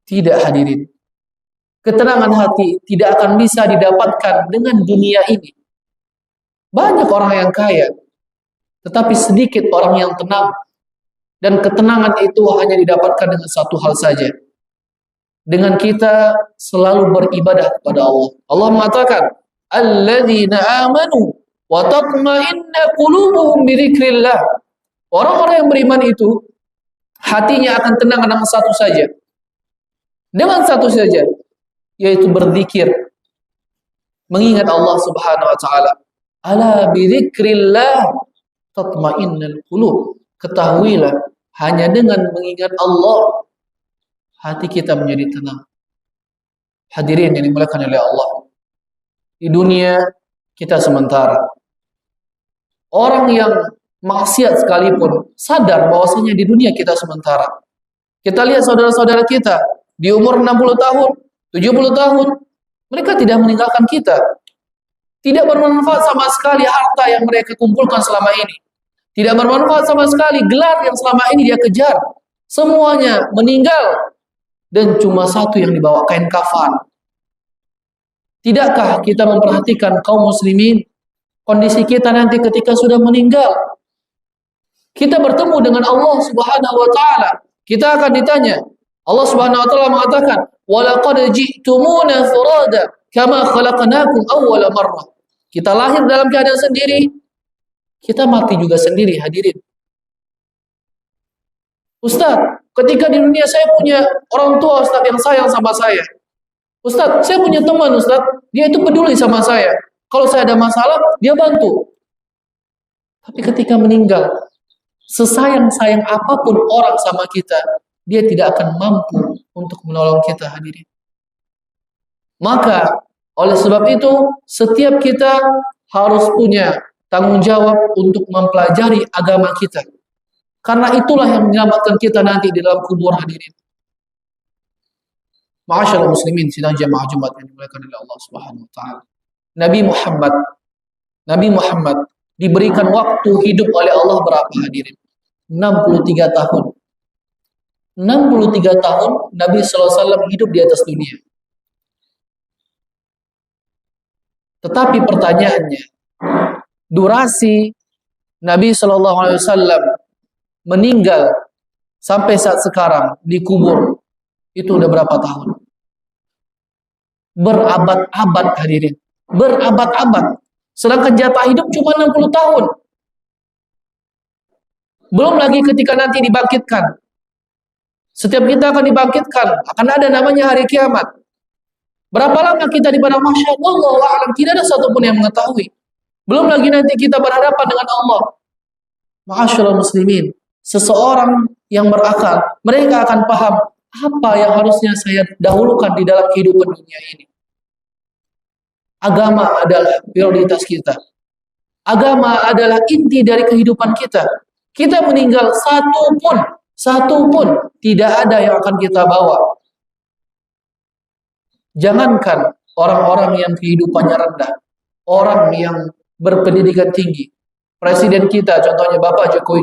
Tidak, hadirin. Ketenangan hati tidak akan bisa didapatkan dengan dunia ini. Banyak orang yang kaya, tetapi sedikit orang yang tenang. Dan ketenangan itu hanya didapatkan dengan satu hal saja. Dengan kita selalu beribadah kepada Allah. Allah mengatakan, alladzina amanu wa tatma'inna qulubuhum bi dzikrillah. Orang-orang yang beriman itu hatinya akan tenang dengan satu saja. Dengan satu saja, yaitu berzikir, mengingat Allah Subhanahu wa taala. Ala bi dzikrillah tatma'innul qulub. Ketahuilah, hanya dengan mengingat Allah hati kita menjadi tenang. Hadirin yang dimuliakan oleh Allah. Di dunia kita sementara. Orang yang maksiat sekalipun sadar bahwasanya di dunia kita sementara. Kita lihat saudara-saudara kita di umur 60 tahun, 70 tahun, mereka tidak meninggalkan kita. Tidak bermanfaat sama sekali harta yang mereka kumpulkan selama ini. Tidak bermanfaat sama sekali gelar yang selama ini dia kejar. Semuanya meninggal. Dan cuma satu yang dibawa, kain kafan. Tidakkah kita memperhatikan kaum muslimin, kondisi kita nanti ketika sudah meninggal? Kita bertemu dengan Allah Subhanahu wa taala. Kita akan ditanya. Allah Subhanahu wa taala mengatakan, "Wa laqad ji'tumuna furada kama khalaqnakum awwala marrah." Kita lahir dalam keadaan sendiri, kita mati juga sendiri, hadirin. Ustaz, ketika di dunia saya punya orang tua Ustaz yang sayang sama saya. Ustaz, saya punya teman Ustaz, dia itu peduli sama saya. Kalau saya ada masalah, dia bantu. Tapi ketika meninggal, sesayang-sayang apapun orang sama kita, dia tidak akan mampu untuk menolong kita, hadirin. Maka, oleh sebab itu, setiap kita harus punya tanggung jawab untuk mempelajari agama kita. Karena itulah yang menyelamatkan kita nanti di dalam kubur, hadirin. Ma'asyiral muslimin, sidang jamaah Jumat yang dimuliakan oleh Allah Subhanahu wa taala. Nabi Muhammad diberikan waktu hidup oleh Allah berapa, hadirin? 63 tahun. 63 tahun Nabi sallallahu alaihi wasallam hidup di atas dunia. Tetapi pertanyaannya, durasi Nabi sallallahu alaihi wasallam meninggal sampai saat sekarang di kubur itu udah berapa tahun? Berabad-abad, hadirin. Berabad-abad. Sedangkan jatah hidup cuma 60 tahun. Belum lagi ketika nanti dibangkitkan. Setiap kita akan dibangkitkan, akan ada namanya hari kiamat. Berapa lama kita di padang mahsyar? Wallahu a'lam, tidak ada satupun yang mengetahui. Belum lagi nanti kita berhadapan dengan Allah. Ma'asyiral muslimin, seseorang yang berakal, mereka akan paham apa yang harusnya saya dahulukan di dalam kehidupan dunia ini. Agama adalah prioritas kita. Agama adalah inti dari kehidupan kita. Kita meninggal satu pun tidak ada yang akan kita bawa. Jangankan orang-orang yang kehidupannya rendah, orang yang berpendidikan tinggi. Presiden kita, contohnya Bapak Joko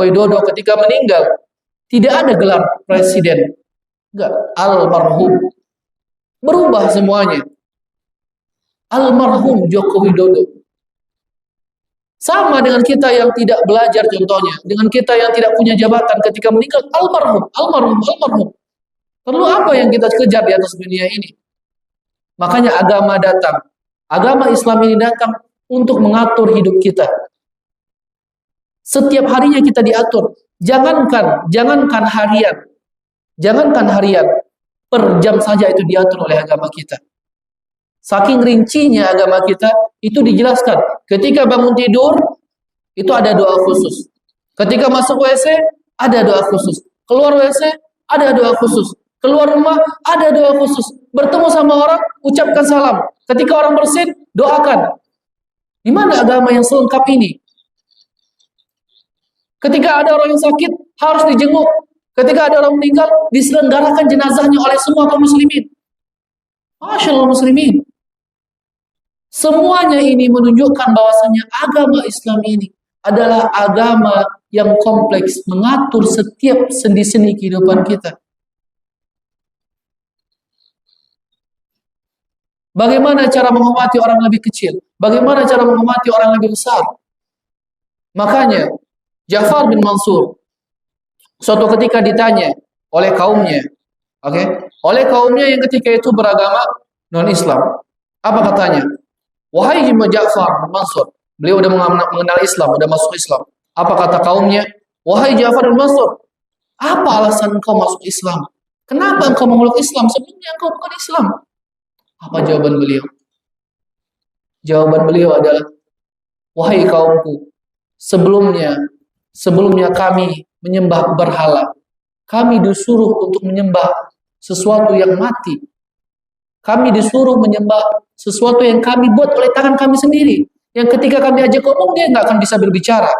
Widodo ketika meninggal, tidak ada gelar presiden. Enggak, almarhum. Berubah semuanya. Almarhum Joko Widodo. Sama dengan kita yang tidak belajar contohnya, dengan kita yang tidak punya jabatan ketika meninggal, almarhum. Perlu apa yang kita kejar di atas dunia ini? Makanya agama datang. Agama Islam ini datang untuk mengatur hidup kita. Setiap harinya kita diatur. Jangankan harian. Jangankan harian. Per jam saja itu diatur oleh agama kita. Saking rincinya agama kita, itu dijelaskan. Ketika bangun tidur, itu ada doa khusus. Ketika masuk WC, ada doa khusus. Keluar WC, ada doa khusus. Keluar rumah, ada doa khusus. Bertemu sama orang, ucapkan salam. Ketika orang bersin, doakan. Di mana agama yang selengkap ini? Ketika ada orang yang sakit, harus dijenguk. Ketika ada orang meninggal, diselenggarakan jenazahnya oleh semua kaum muslimin. Masyaallah muslimin. Semuanya ini menunjukkan bahwasanya agama Islam ini adalah agama yang kompleks, mengatur setiap sendi-sendi kehidupan kita. Bagaimana cara menghormati orang lebih kecil? Bagaimana cara menghormati orang lebih besar? Makanya Ja'far bin Mansur suatu ketika ditanya oleh kaumnya, oleh kaumnya yang ketika itu beragama non-Islam. Apa katanya? Wahai Ja'far bin Mansur, beliau sudah mengenal Islam, sudah masuk Islam. Apa kata kaumnya? Wahai Ja'far bin Mansur, apa alasan engkau masuk Islam? Kenapa engkau memeluk Islam sebelumnya engkau bukan Islam? Apa jawaban beliau? Jawaban beliau adalah, wahai kaumku, sebelumnya kami menyembah berhala. Kami disuruh untuk menyembah sesuatu yang mati. Kami disuruh menyembah sesuatu yang kami buat oleh tangan kami sendiri. Yang ketika kami ajak ngomong, dia nggak akan bisa berbicara.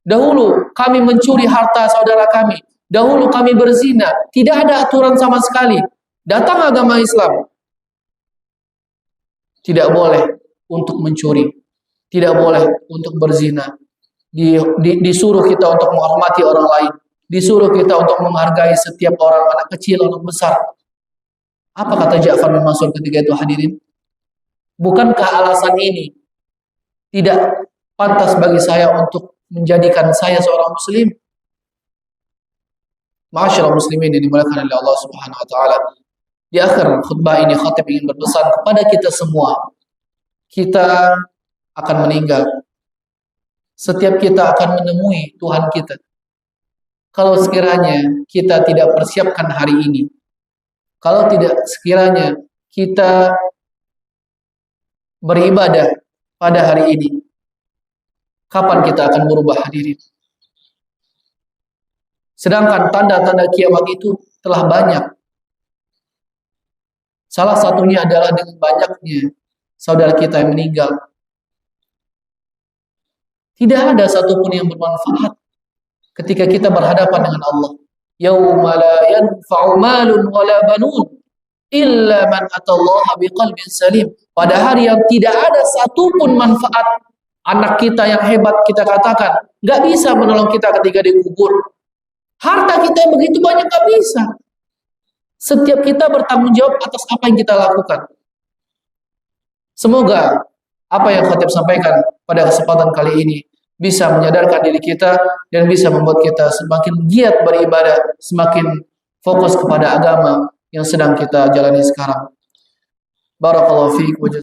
Dahulu kami mencuri harta saudara kami. Dahulu kami berzina. Tidak ada aturan sama sekali. Datang agama Islam. Tidak boleh untuk mencuri. Tidak boleh untuk berzina. Disuruh kita untuk menghormati orang lain. Disuruh kita untuk menghargai setiap orang, anak kecil, anak besar. Apa kata Ja'far bin Mansur ketika itu, hadirin? Bukankah alasan ini tidak pantas bagi saya untuk menjadikan saya seorang muslim? Ma'asyiral muslimin yang dimuliakan oleh Allah Subhanahu wa taala. Di akhir khutbah ini khatib ingin berpesan kepada kita semua. Kita akan meninggal. Setiap kita akan menemui Tuhan kita. Kalau sekiranya kita tidak persiapkan hari ini, kalau tidak sekiranya kita beribadah pada hari ini, kapan kita akan berubah, hadirin? Sedangkan tanda-tanda kiamat itu telah banyak. Salah satunya adalah dengan banyaknya saudara kita yang meninggal. Tidak ada satupun yang bermanfaat ketika kita berhadapan dengan Allah. Yauma la yanfa'u malun wala banun illa man atallaha biqalbin salim. Pada hari yang tidak ada satupun manfaat. Anak kita yang hebat kita katakan nggak bisa menolong kita ketika dikubur. Harta kita yang begitu banyak nggak bisa. Setiap kita bertanggung jawab atas apa yang kita lakukan. Semoga apa yang khatib sampaikan pada kesempatan kali ini bisa menyadarkan diri kita dan bisa membuat kita semakin giat beribadah, semakin fokus kepada agama yang sedang kita jalani sekarang. Barakallahu fiik.